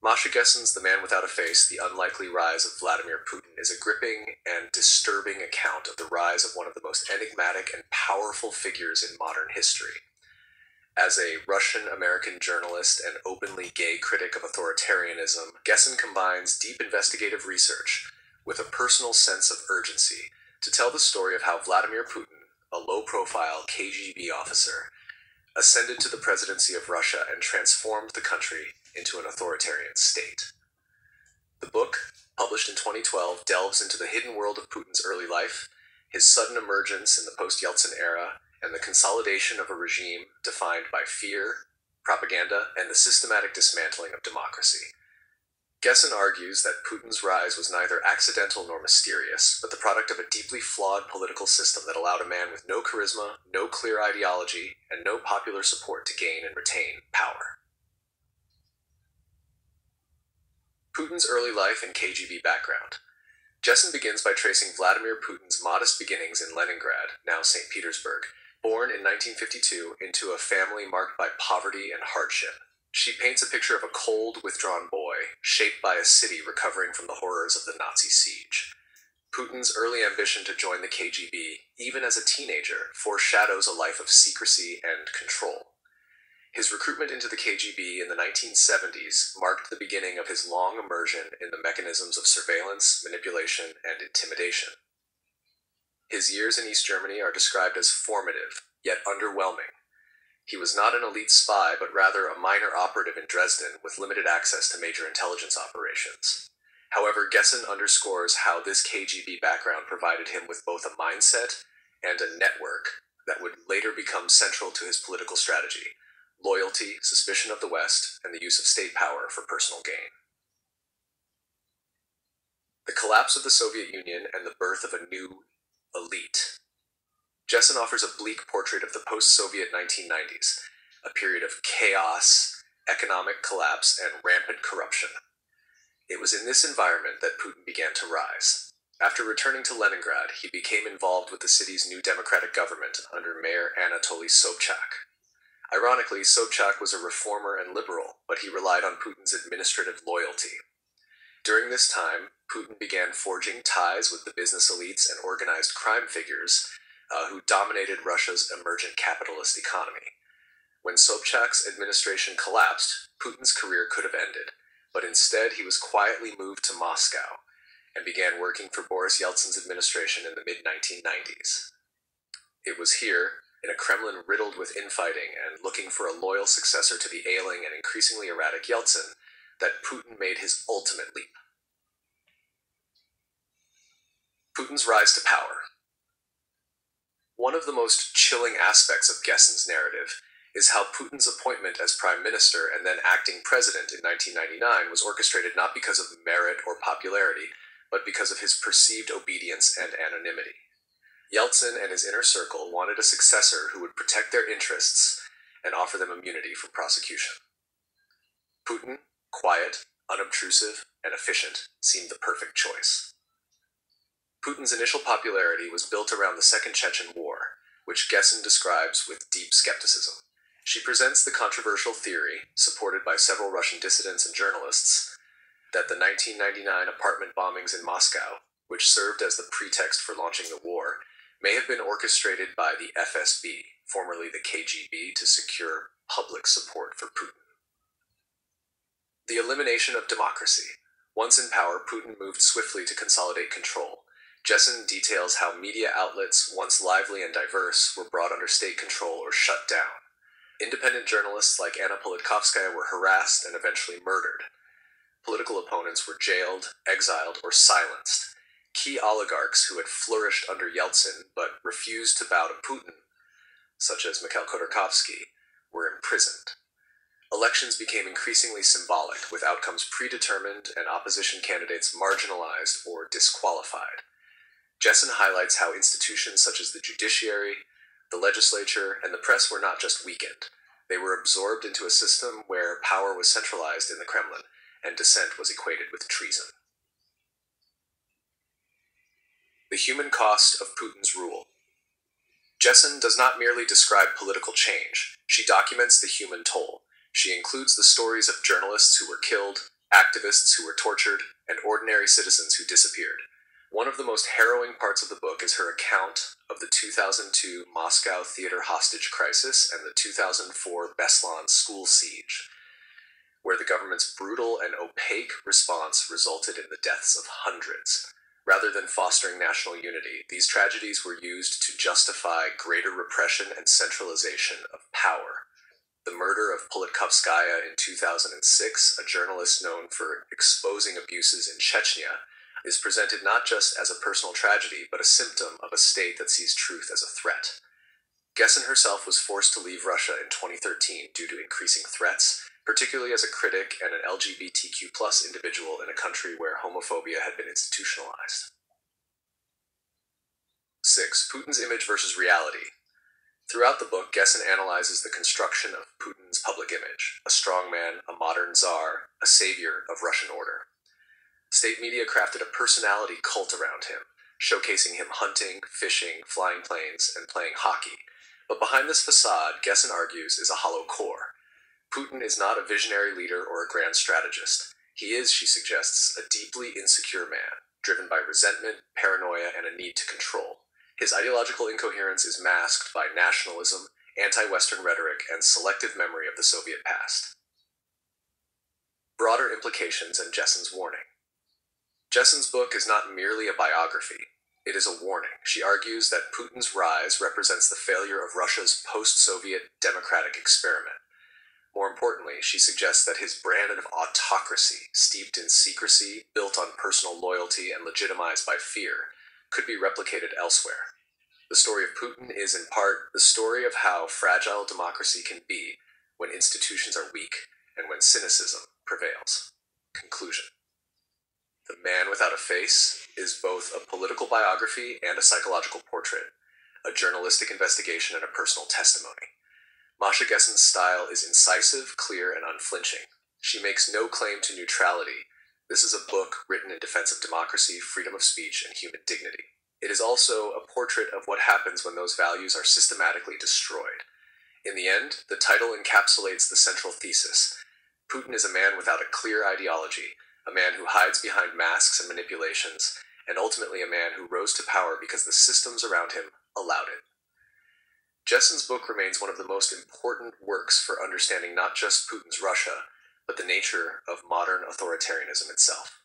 Masha Gessen's The Man Without a Face, The Unlikely Rise of Vladimir Putin is a gripping and disturbing account of the rise of one of the most enigmatic and powerful figures in modern history. As a Russian-American journalist and openly gay critic of authoritarianism, Gessen combines deep investigative research with a personal sense of urgency to tell the story of how Vladimir Putin, a low-profile KGB officer, ascended to the presidency of Russia and transformed the country into an authoritarian state. The book, published in 2012, delves into the hidden world of Putin's early life, his sudden emergence in the post-Yeltsin era, and the consolidation of a regime defined by fear, propaganda, and the systematic dismantling of democracy. Gessen argues that Putin's rise was neither accidental nor mysterious, but the product of a deeply flawed political system that allowed a man with no charisma, no clear ideology, and no popular support to gain and retain power. Putin's early life and KGB background. Gessen begins by tracing Vladimir Putin's modest beginnings in Leningrad, now St. Petersburg, born in 1952 into a family marked by poverty and hardship. She paints a picture of a cold, withdrawn boy, shaped by a city recovering from the horrors of the Nazi siege. Putin's early ambition to join the KGB, even as a teenager, foreshadows a life of secrecy and control. His recruitment into the KGB in the 1970s marked the beginning of his long immersion in the mechanisms of surveillance, manipulation, and intimidation. His years in East Germany are described as formative, yet underwhelming. He was not an elite spy, but rather a minor operative in Dresden with limited access to major intelligence operations. However, Gessen underscores how this KGB background provided him with both a mindset and a network that would later become central to his political strategy: loyalty, suspicion of the West, and the use of state power for personal gain. The collapse of the Soviet Union and the birth of a new elite. Gessen offers a bleak portrait of the post-Soviet 1990s, a period of chaos, economic collapse, and rampant corruption. It was in this environment that Putin began to rise. After returning to Leningrad, he became involved with the city's new democratic government under Mayor Anatoly Sobchak. Ironically, Sobchak was a reformer and liberal, but he relied on Putin's administrative loyalty. During this time, Putin began forging ties with the business elites and organized crime figures who dominated Russia's emergent capitalist economy. When Sobchak's administration collapsed, Putin's career could have ended, but instead he was quietly moved to Moscow and began working for Boris Yeltsin's administration in the mid-1990s. It was here, in a Kremlin riddled with infighting and looking for a loyal successor to the ailing and increasingly erratic Yeltsin, that Putin made his ultimate leap. Putin's rise to power. One of the most chilling aspects of Gessen's narrative is how Putin's appointment as prime minister and then acting president in 1999 was orchestrated not because of merit or popularity, but because of his perceived obedience and anonymity. Yeltsin and his inner circle wanted a successor who would protect their interests and offer them immunity from prosecution. Putin, quiet, unobtrusive, and efficient, seemed the perfect choice. Putin's initial popularity was built around the Second Chechen War, which Gessen describes with deep skepticism. She presents the controversial theory, supported by several Russian dissidents and journalists, that the 1999 apartment bombings in Moscow, which served as the pretext for launching the war, may have been orchestrated by the FSB, formerly the KGB, to secure public support for Putin. The elimination of democracy. Once in power, Putin moved swiftly to consolidate control. Gessen details how media outlets, once lively and diverse, were brought under state control or shut down. Independent journalists like Anna Politkovskaya were harassed and eventually murdered. Political opponents were jailed, exiled, or silenced. Key oligarchs who had flourished under Yeltsin but refused to bow to Putin, such as Mikhail Khodorkovsky, were imprisoned. Elections became increasingly symbolic, with outcomes predetermined and opposition candidates marginalized or disqualified. Gessen highlights how institutions such as the judiciary, the legislature, and the press were not just weakened. They were absorbed into a system where power was centralized in the Kremlin, and dissent was equated with treason. The human cost of Putin's rule. Gessen does not merely describe political change. She documents the human toll. She includes the stories of journalists who were killed, activists who were tortured, and ordinary citizens who disappeared. One of the most harrowing parts of the book is her account of the 2002 Moscow theater hostage crisis and the 2004 Beslan school siege, where the government's brutal and opaque response resulted in the deaths of hundreds. Rather than fostering national unity, these tragedies were used to justify greater repression and centralization of power. The murder of Politkovskaya in 2006, a journalist known for exposing abuses in Chechnya, is presented not just as a personal tragedy, but a symptom of a state that sees truth as a threat. Gessen herself was forced to leave Russia in 2013 due to increasing threats, particularly as a critic and an LGBTQ+ individual in a country where homophobia had been institutionalized. 6. Putin's image versus reality. Throughout the book, Gessen analyzes the construction of Putin's public image: a strongman, a modern czar, a savior of Russian order. State media crafted a personality cult around him, showcasing him hunting, fishing, flying planes, and playing hockey. But behind this facade, Gessen argues, is a hollow core. Putin is not a visionary leader or a grand strategist. He is, she suggests, a deeply insecure man, driven by resentment, paranoia, and a need to control. His ideological incoherence is masked by nationalism, anti-Western rhetoric, and selective memory of the Soviet past. Broader implications and Jessen's warning. Jessen's book is not merely a biography. It is a warning. She argues that Putin's rise represents the failure of Russia's post-Soviet democratic experiment. More importantly, she suggests that his brand of autocracy, steeped in secrecy, built on personal loyalty, and legitimized by fear, could be replicated elsewhere. The story of Putin is, in part, the story of how fragile democracy can be when institutions are weak and when cynicism prevails. Conclusion. The Man Without a Face is both a political biography and a psychological portrait, a journalistic investigation and a personal testimony. Masha Gessen's style is incisive, clear, and unflinching. She makes no claim to neutrality. This is a book written in defense of democracy, freedom of speech, and human dignity. It is also a portrait of what happens when those values are systematically destroyed. In the end, the title encapsulates the central thesis. Putin is a man without a clear ideology, a man who hides behind masks and manipulations, and ultimately a man who rose to power because the systems around him allowed it. Jessen's book remains one of the most important works for understanding not just Putin's Russia, but the nature of modern authoritarianism itself.